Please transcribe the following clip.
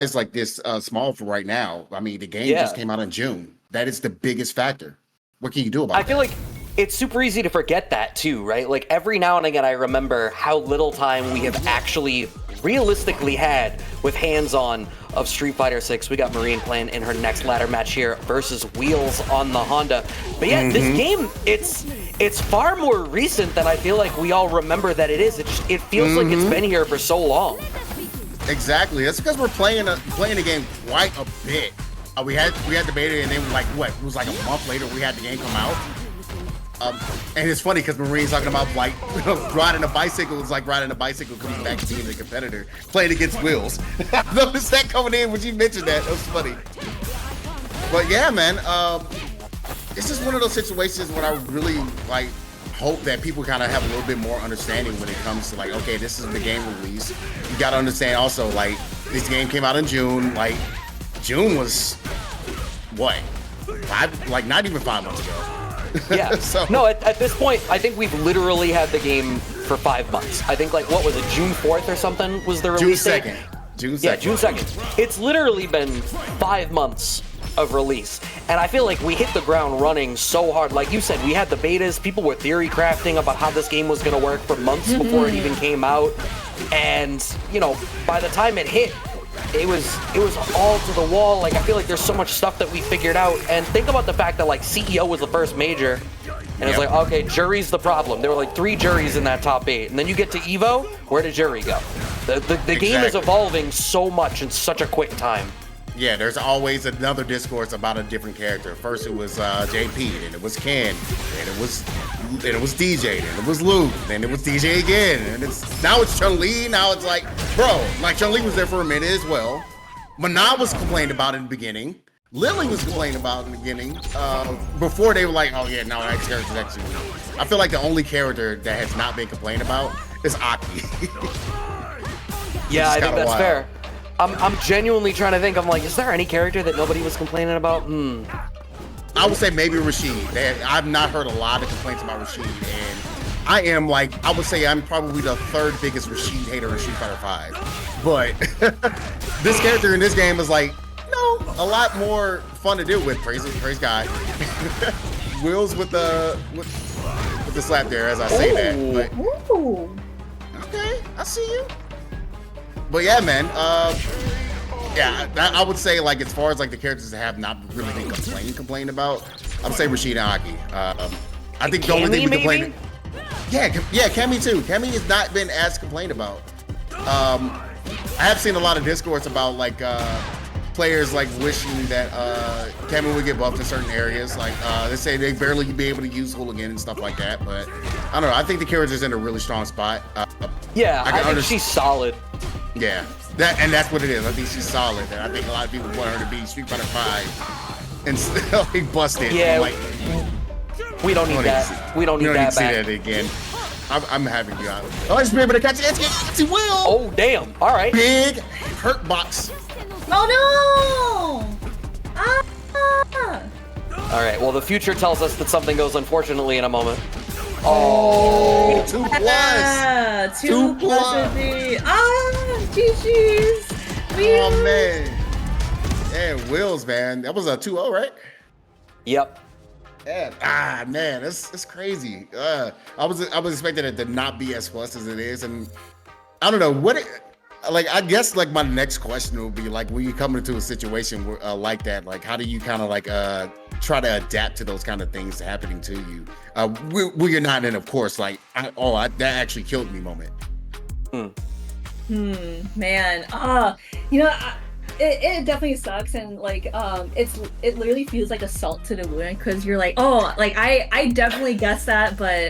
it's like this small for right now. I mean, the game Yeah. just came out in June. That is the biggest factor. What can you do about I that? feel like it's super easy to forget that too, right? Like every now and again, I remember how little time we have actually realistically had with hands-on of Street Fighter 6. We got Marine playing in her next ladder match here versus Wheels on the Honda. But yeah, this game, it's far more recent than I feel like we all remember that it is. It feels like it's been here for so long. Exactly. That's because we're playing the game quite a bit. We had the beta, and then like what? It was like a month later we had the game come out. And it's funny because Marine's talking about like riding a bicycle. It's like riding a bicycle coming back to being a competitor, playing against Wheels. Notice that coming in when you mentioned that. That was funny. But yeah, man, it's just one of those situations when I really like hope that people kind of have a little bit more understanding when it comes to like, okay, this is the game release. You got to understand also like this game came out in June. Like June was what? Like not even 5 months ago. Yeah. So, no, at this point, I think we've literally had the game for 5 months. I think, like, what was it, June 4th or something was the release June date? 2nd. June 2nd. Yeah, June 2nd. It's literally been 5 months of release. And I feel like we hit the ground running so hard. Like you said, we had the betas. People were theory crafting about how this game was going to work for months before it even came out. And, you know, by the time it hit, it was all to the wall. Like, I feel like there's so much stuff that we figured out. And think about the fact that, like, CEO was the first major. And it's like, okay, jury's the problem. There were, like, 3 juries in that top 8. And then you get to EVO, where did jury go? The game is evolving so much in such a quick time. Yeah, there's always another discourse about a different character. First it was JP, then it was Ken, then it was DJ, then it was Luke, then it was DJ again, and now it's Chun-Li. Now it's like, bro, like Chun-Li was there for a minute as well. Manon was complained about in the beginning. Lily was complaining about in the beginning. Before they were like, oh yeah, no, that character's actually weak. I feel like the only character that has not been complained about is Aki. Yeah, I think that's fair. I'm genuinely trying to think. I'm like, is there any character that nobody was complaining about? I would say maybe Rashid. I've not heard a lot of complaints about Rashid, and I am like, I would say I'm probably the 3rd biggest Rashid hater in Street Fighter 5. But this character in this game is like, a lot more fun to deal with. Praise God. Wheels with the slap there as I say that. But, okay, I see you. But yeah, man. I would say like as far as like the characters that have not really been complained about, I would say Rashid and Aki. I think the only thing we complained. Yeah, Cammy too. Cammy has not been as complained about. I have seen a lot of discourse about like players like wishing that Cammy would get buffed in certain areas. Like they say they barely be able to use Hooligan and stuff like that. But I don't know. I think the character's in a really strong spot. I think she's solid. Yeah, that's what it is. I think she's solid, and I think a lot of people want her to be Street Fighter 5 and still be busted. Yeah, like, we don't need that. We don't need that see back. that again. I'm having you out. Oh, I just be able to catch it. It's Will. Oh, damn. All right. Big hurt box. Oh no! Ah! All right. Well, the future tells us that something goes unfortunately in a moment. Oh, 2+. Yeah, 2+ indeed. GG's. Oh man. Yeah, Wills, man. That was a 2-0, right? Yep. Yeah. Man, that's crazy. I was expecting it to not be as plus as it is, and I don't know I guess like my next question would be like, when you come into a situation where, like that, like how do you kind of like try to adapt to those kind of things happening to you? Where you're not in, of course, like that actually killed me moment. Man. It definitely sucks, and like it literally feels like a salt to the wound, because you're like, oh, like I definitely guessed that, but